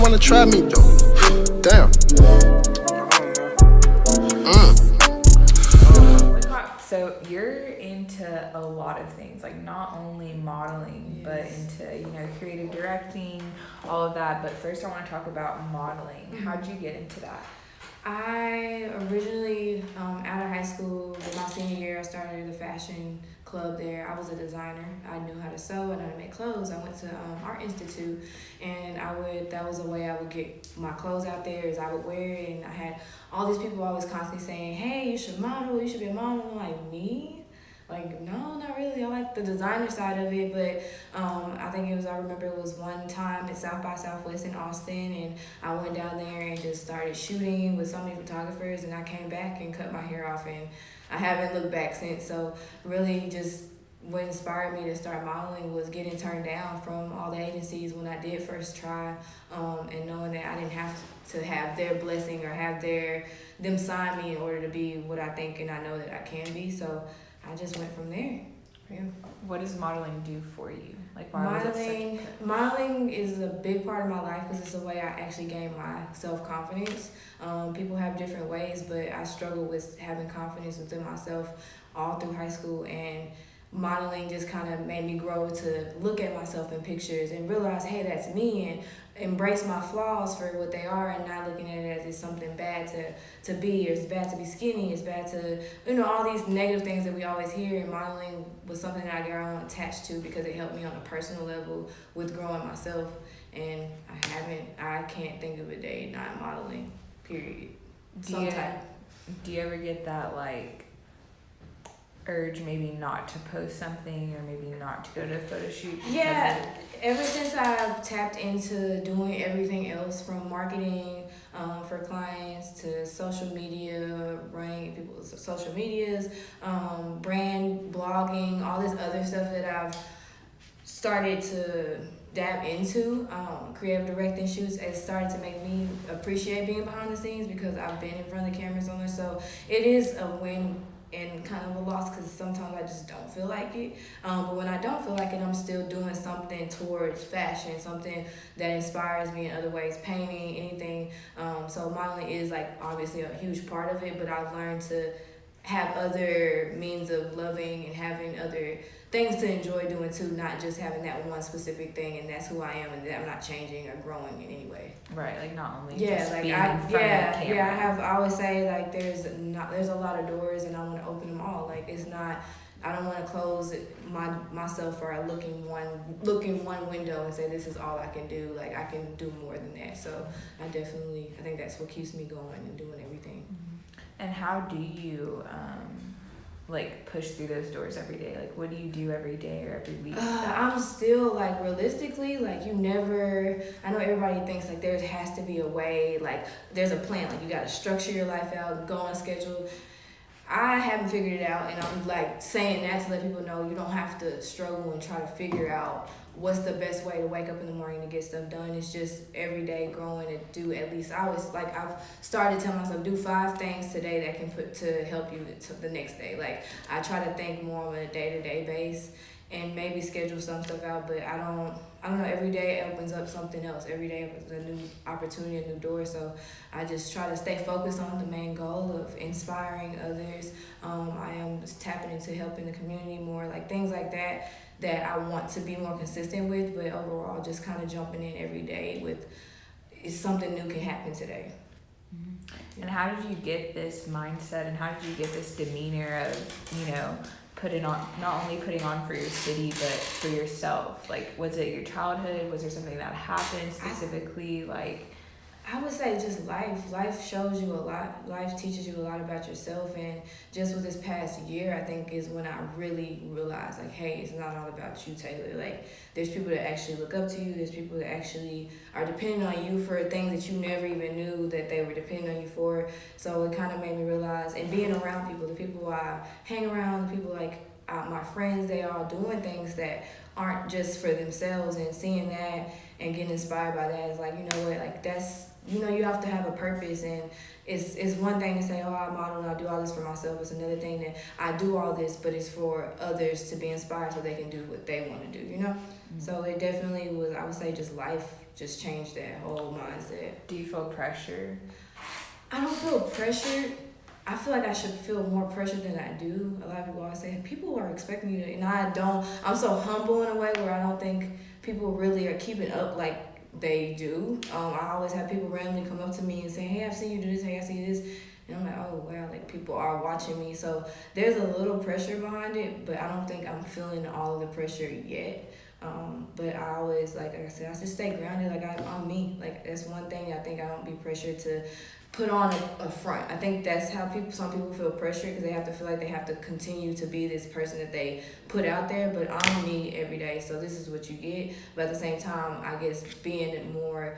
wanna try me though. Damn. So you're into a lot of things, like not only modeling, but into, you know, creative directing, all of that. But first I want to talk about modeling. How'd you get into that? I originally, out of high school, in my senior year, I started a fashion club there. I was a designer. I knew how to sew and how to make clothes. I went to Art Institute, and that was a way I would get my clothes out there, is I would wear it, and I had all these people always constantly saying, hey, you should model, you should be a model. I'm like, me? Like, no, not really. I like the designer side of it, but I remember it was one time at South by Southwest in Austin, and I went down there and just started shooting with so many photographers, and I came back and cut my hair off, and I haven't looked back since. So really just what inspired me to start modeling was getting turned down from all the agencies when I did first try, and knowing that I didn't have to have their blessing or have them sign me in order to be what I think and I know that I can be. So I just went from there. Yeah. What does modeling do for you? Like, modeling is a big part of my life because it's the way I actually gain my self-confidence. People have different ways, but I struggle with having confidence within myself all through high school, and modeling just kind of made me grow to look at myself in pictures and realize, hey, that's me, and embrace my flaws for what they are, and not looking at it as it's something bad to be, or it's bad to be skinny, it's bad to, all these negative things that we always hear. And modeling was something that I got on attached to because it helped me on a personal level with growing myself. And I can't think of a day not modeling, period. Do you ever get that, like, urge maybe not to post something or maybe not to go to a photo shoot? Yeah, ever since I've tapped into doing everything else from marketing for clients to social media, running people's social medias, brand blogging, all this other stuff that I've started to dab into, creative directing shoots, it started to make me appreciate being behind the scenes because I've been in front of the cameras on there. So it is a win and kind of a loss because sometimes I just don't feel like it. But when I don't feel like it, I'm still doing something towards fashion, something that inspires me in other ways, painting, anything. So modeling is like obviously a huge part of it, but I've learned to have other means of loving and having other things to enjoy doing too, not just having that one specific thing and that's who I am and that I'm not changing or growing in any way. Right, like not only being in front of the camera. I always say like there's a lot of doors and I want to open them all. Like I don't want to close myself or look in one window and say this is all I can do. Like I can do more than that. So I think that's what keeps me going and doing everything. And how do you push through those doors every day? Like what do you do every day or every week? I'm still realistically, I know everybody thinks there has to be a way, there's a plan, you got to structure your life out, go on schedule. I haven't figured it out, and I'm saying that to let people know you don't have to struggle and try to figure out what's the best way to wake up in the morning to get stuff done. It's just every day growing and do at least, I've started telling myself, do 5 things today that can put to help you to the next day. I try to think more on a day-to-day base and maybe schedule some stuff out, but I don't know, every day opens up something else. Every day opens a new opportunity, a new door. So I just try to stay focused on the main goal of inspiring others. I am just tapping into helping the community more, things like that I want to be more consistent with, but overall just kind of jumping in every day with something new can happen today. Mm-hmm. And how did you get this mindset and how did you get this demeanor of, not only putting on for your city, but for yourself? Was it your childhood? Was there something that happened specifically? I would say just life. Life shows you a lot. Life teaches you a lot about yourself. And just with this past year, I think is when I really realized, hey, it's not all about you, Taylor. There's people that actually look up to you. There's people that actually are depending on you for things that you never even knew that they were depending on you for. So it kind of made me realize, and being around people, the people I hang around, the people my friends, they all doing things that aren't just for themselves, and seeing that and getting inspired by that is you know what, you have to have a purpose, and it's one thing to say, oh, I model and I do all this for myself. It's another thing that I do all this, but it's for others to be inspired so they can do what they want to do, Mm-hmm. So it definitely was, I would say, just life just changed that whole mindset. Do you feel pressure? I don't feel pressured. I feel like I should feel more pressure than I do. A lot of people always say, people are expecting you to, and I don't. I'm so humble in a way where I don't think people really are keeping up like they do. I always have people randomly come up to me and say, hey, I've seen you do this, hey, I see this. And I'm like, oh, wow, like people are watching me. So there's a little pressure behind it, but I don't think I'm feeling all of the pressure yet. But I always, like I said, I just stay grounded. Like I'm me. Like that's one thing I think I don't be pressured to put on a front. I think that's how some people feel pressure because they have to feel like they have to continue to be this person that they put out there. But I'm me every day, so this is what you get. But at the same time, I guess being more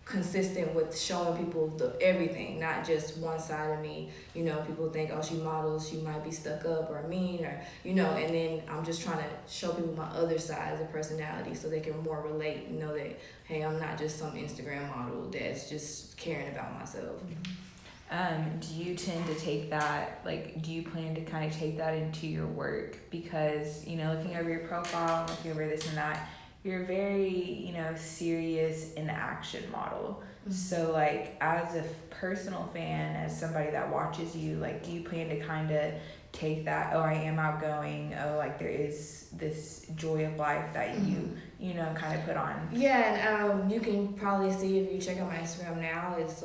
consistent with showing people everything, not just one side of me. People think, oh, she models, she might be stuck up or mean, or and then I'm just trying to show people my other side as a personality so they can more relate and know that, hey, I'm not just some Instagram model that's just caring about myself. Do you tend to take that, do you plan to kind of take that into your work? Because, looking over your profile, looking over this and that, you're very, serious in action model. Mm-hmm. So, as a personal fan, as somebody that watches you, do you plan to kind of take that, oh, I am outgoing, oh, there is this joy of life that you, kind of put on? Yeah, and you can probably see if you check out my Instagram now, it's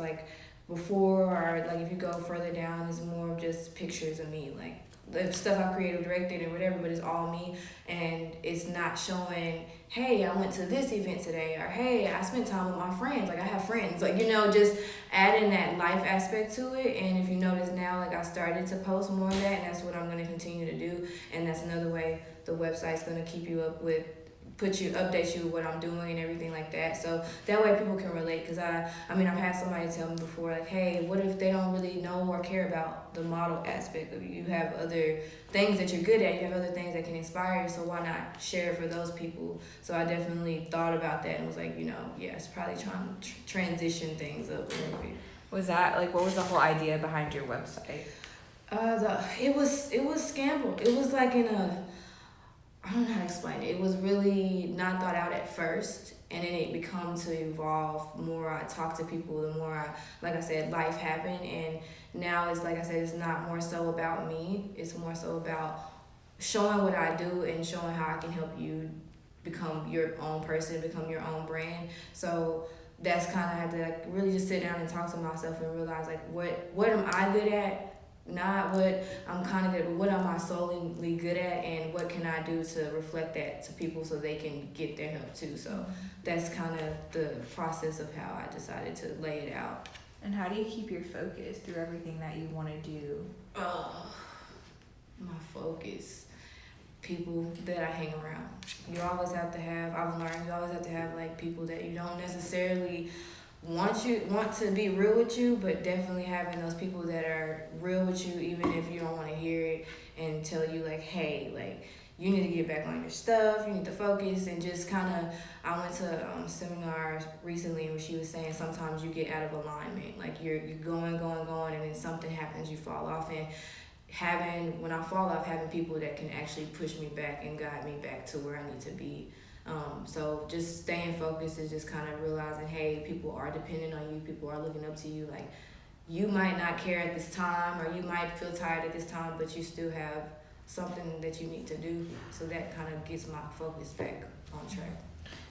before, or if you go further down, it's more of just pictures of me, the stuff I created, directed, and whatever, but it's all me, and it's not showing, hey, I went to this event today, or hey, I spent time with my friends, I have friends, just adding that life aspect to it. And if you notice now, I started to post more of that, and that's what I'm going to continue to do, and that's another way the website's going to keep you up with, update you with what I'm doing and everything like that. So that way people can relate. Because I've had somebody tell me before, hey, what if they don't really know or care about the model aspect of you? You have other things that you're good at. You have other things that can inspire you. So why not share it for those people? So I definitely thought about that and was it's probably trying to transition things up a little bit. Was that what was the whole idea behind your website? It was scambled. It was I don't know how to explain it. It was really not thought out at first, and then it become to evolve more. I talk to people, the more like I said, life happened, and now it's like I said, it's not more so about me. It's more so about showing what I do and showing how I can help you become your own person, become your own brand. So that's kind of I had to really just sit down and talk to myself and realize what am I good at? Not what I'm kind of good at, but what am I solely good at, and what can I do to reflect that to people so they can get their help too. So that's kind of the process of how I decided to lay it out. And how do you keep your focus through everything that you want to do? My focus. People that I hang around. You always have to have, I've learned, you always have to have people that you don't necessarily want to be real with you, but definitely having those people that are real with you, even if you don't want to hear it, and tell you hey, you need to get back on your stuff, you need to focus, and just kind of, I went to a seminar recently where she was saying sometimes you get out of alignment, you're going, and then something happens, you fall off, and when I fall off, having people that can actually push me back and guide me back to where I need to be. So just staying focused is just kind of realizing, hey, people are dependent on you. People are looking up to you. You might not care at this time, or you might feel tired at this time, but you still have something that you need to do. So that kind of gets my focus back on track.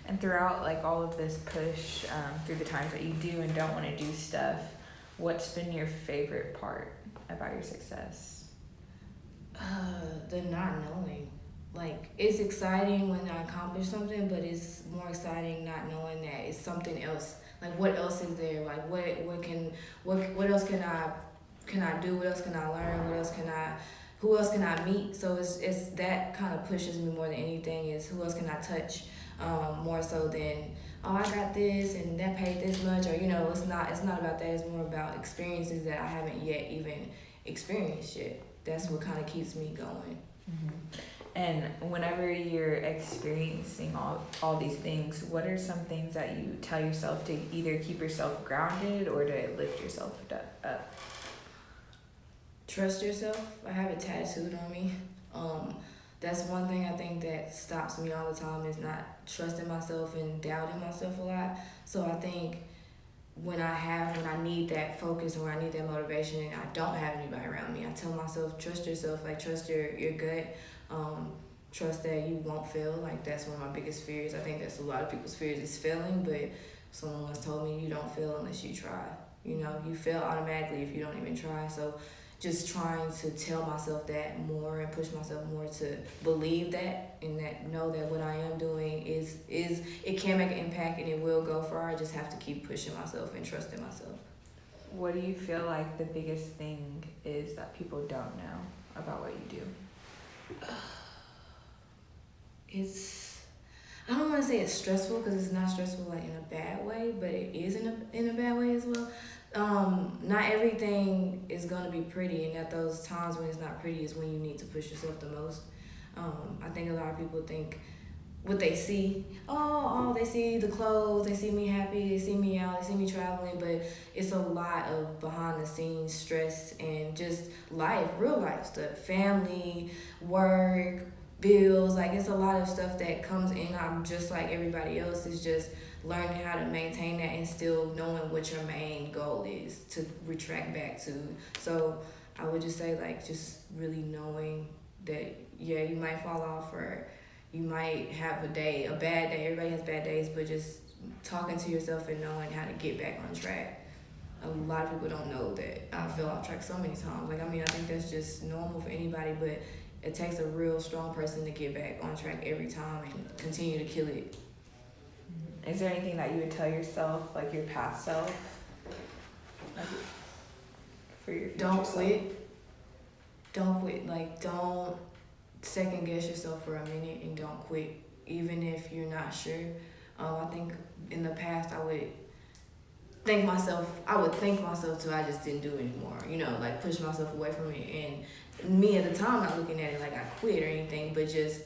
And throughout all of this push, through the times that you do and don't want to do stuff, what's been your favorite part about your success? The not knowing. It's exciting when I accomplish something, but it's more exciting not knowing that it's something else. What else is there? What else can I do? What else can I learn? Who else can I meet? So it's that kind of pushes me more than anything, is who else can I touch, more so than, oh, I got this and that paid this much, or it's not about that. It's more about experiences that I haven't yet even experienced yet. That's what kind of keeps me going. Mm-hmm. And whenever you're experiencing all these things, what are some things that you tell yourself to either keep yourself grounded or to lift yourself up? Trust yourself. I have it tattooed on me. That's one thing I think that stops me all the time is not trusting myself and doubting myself a lot. So I think when I need that focus or I need that motivation and I don't have anybody around me, I tell myself, trust yourself, like trust your gut. Trust that you won't fail. Like that's one of my biggest fears. I think that's a lot of people's fears is failing, but someone once told me you don't fail unless you try. You know, you fail automatically if you don't even try. So just trying to tell myself that more and push myself more to believe that and that know that what I am doing is it can make an impact and it will go far. I just have to keep pushing myself and trusting myself. What do you feel like the biggest thing is that people don't know about what you do? I don't want to say it's stressful because it's not stressful like in a bad way, but it is in a bad way as well. Not everything is gonna be pretty, and at those times when it's not pretty is when you need to push yourself the most. I think a lot of people think what they see, they see the clothes, they see me happy, they see me out, they see me traveling, but it's a lot of behind the scenes stress and just life, real life stuff, family, work, bills, like it's a lot of stuff that comes in. I'm just like everybody else. It's just learning how to maintain that and still knowing what your main goal is to retract back to. So I would just say like just really knowing that you might fall off or you might have a bad day. Everybody has bad days, but just talking to yourself and knowing how to get back on track. A lot of people don't know that I fell off track so many times. Like, I mean, I think that's just normal for anybody, but it takes a real strong person to get back on track every time and continue to kill it. Is there anything that you would tell yourself, like your past self, like for your future Don't self? quit. Don't quit. Like, don't second guess yourself for a minute and don't quit, even if you're not sure. I think in the past I would think myself till I just didn't do it anymore. You know, like push myself away from it. And me at the time not looking at it like I quit or anything, but just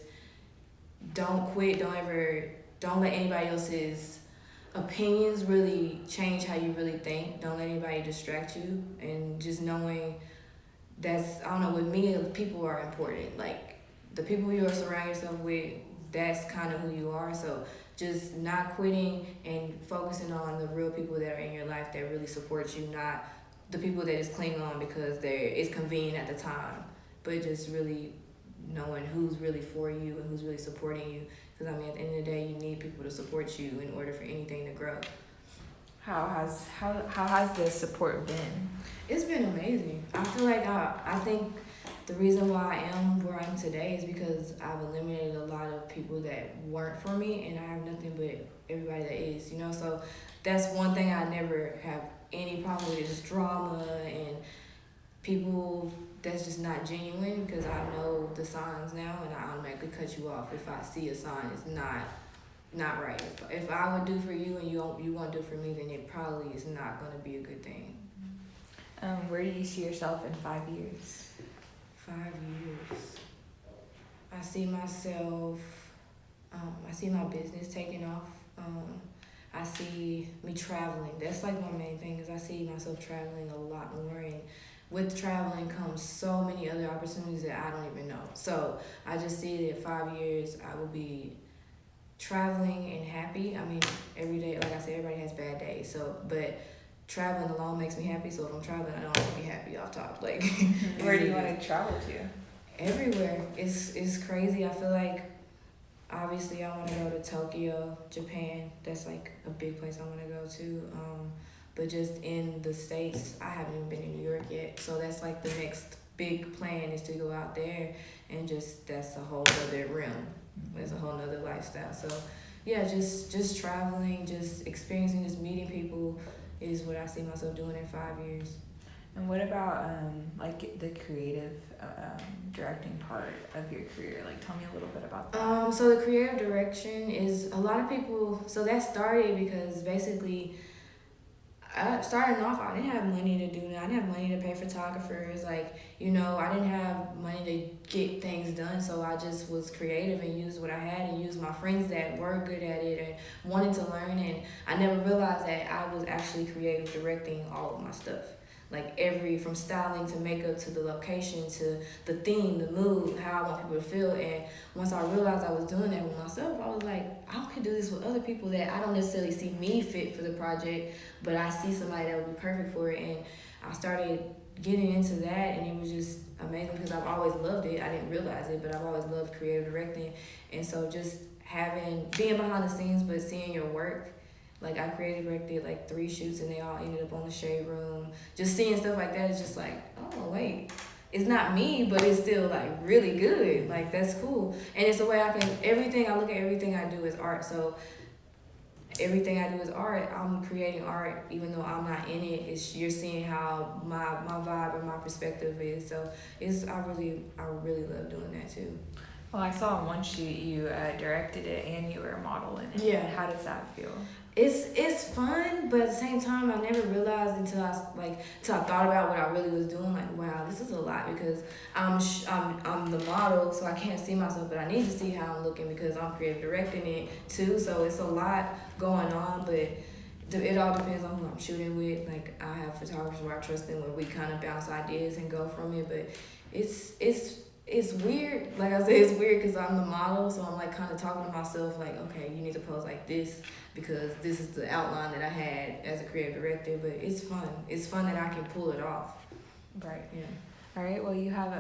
don't quit. Don't let anybody else's opinions really change how you really think. Don't let anybody distract you. And just knowing I don't know, with me, people are important. Like the people you are surrounding yourself with, that's kind of who you are. So just not quitting and focusing on the real people that are in your life that really support you, not the people that just cling on because it's convenient at the time, but just really knowing who's really for you and who's really supporting you. Because I mean, at the end of the day, you need people to support you in order for anything to grow. How has the support been? It's been amazing. I feel like I think the reason why I am where I am today is because I've eliminated a lot of people that weren't for me, and I have nothing but everybody that is, you know? So that's one thing I never have any problem with, is drama and people that's just not genuine, because I know the signs now and I automatically cut you off if I see a sign it's not right. If I would do for you and you won't do for me, then it probably is not going to be a good thing. Where do you see yourself in 5 years? 5 years. I see myself, I see my business taking off. I see me traveling. That's like my main thing, is I see myself traveling a lot more, and with traveling comes so many other opportunities that I don't even know. So I just see that 5 years I will be traveling and happy. I mean, every day, like I said, everybody has bad days. So, but traveling alone makes me happy. So if I'm traveling, I don't have to be happy off top. Like, where do you want to travel to? Everywhere. It's crazy. I feel like obviously I want to go to Tokyo, Japan. That's like a big place I want to go to. But just in the States, I haven't even been in New York yet. So that's like the next big plan, is to go out there, and just that's a whole other realm. There's a whole nother lifestyle. So yeah, just traveling, just experiencing, just meeting people is what I see myself doing in 5 years. And what about like the creative directing part of your career? Like, tell me a little bit about that. So the creative direction is, a lot of people, so that started because basically Starting off, I didn't have money to do that. I didn't have money to pay photographers. Like, I didn't have money to get things done. So I just was creative and used what I had and used my friends that were good at it and wanted to learn. And I never realized that I was actually creative directing all of my stuff. Like from styling to makeup to the location to the theme, the mood, how I want people to feel. And once I realized I was doing that with myself, I was like, I could do this with other people that I don't necessarily see me fit for the project, but I see somebody that would be perfect for it. And I started getting into that, and it was just amazing because I've always loved it. I didn't realize it, but I've always loved creative directing. And so just being behind the scenes, but seeing your work. Like, I creative directed like 3 shoots and they all ended up on the Shade Room. Just seeing stuff like that is just like, oh, wait. It's not me, but it's still like really good. Like, that's cool. And it's the way I look at everything I do as art. So everything I do is art. I'm creating art even though I'm not in it. You're seeing how my vibe and my perspective is. So I really love doing that too. Well, I saw in one shoot you directed it and you were a model in it. Yeah. How does that feel? It's fun, but at the same time, I never realized until I thought about what I really was doing. Like, wow, this is a lot because I'm the model, so I can't see myself, but I need to see how I'm looking because I'm creative directing it too. So it's a lot going on, but it all depends on who I'm shooting with. Like, I have photographers where I trust them, where we kind of bounce ideas and go from it. But it's weird. Like I said, it's weird because I'm the model, so I'm like kind of talking to myself like, okay, you need to pose like this because this is the outline that I had as a creative director. But it's fun. It's fun that I can pull it off. Right. Yeah. All right. Well, you have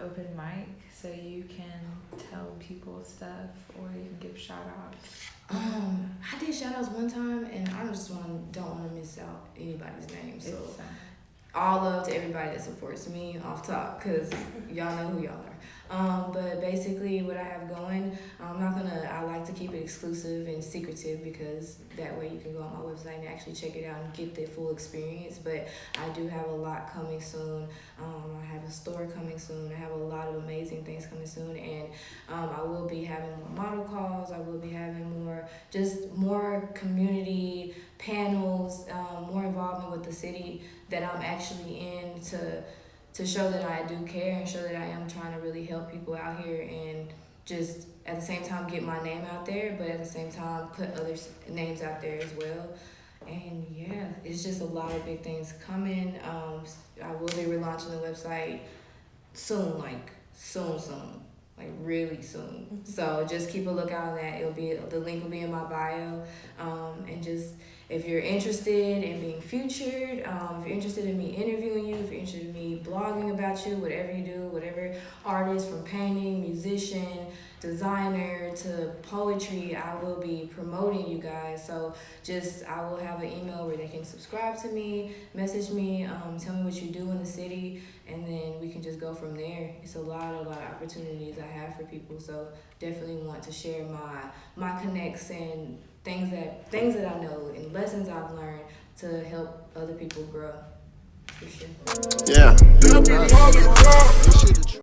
open mic, so you can tell people stuff or you can give shout outs. I did shout outs one time, and I just don't want to miss out anybody's name. So all love to everybody that supports me off top, because y'all know who y'all are. But basically what I have going, I like to keep it exclusive and secretive because that way you can go on my website and actually check it out and get the full experience. But I do have a lot coming soon. I have a store coming soon. I have a lot of amazing things coming soon. And I will be having more model calls. I will be having more community panels, more involvement with the city that I'm actually in to show that I do care and show that I am trying to really help people out here and just at the same time get my name out there, but at the same time put others' names out there as well. And yeah, it's just a lot of big things coming. I will be relaunching the website soon, like really soon. So just keep a lookout on that. The link will be in my bio. And just if you're interested in being featured, if you're interested in me interviewing you, if you're interested in me blogging about you, whatever you do, whatever artist from painting, musician, designer to poetry, I will be promoting you guys. So I will have an email where they can subscribe to me, message me, tell me what you do in the city, and then we can just go from there. It's a lot of opportunities I have for people. So definitely want to share my connects and things that I know and lessons I've learned to help other people grow. For sure. Yeah.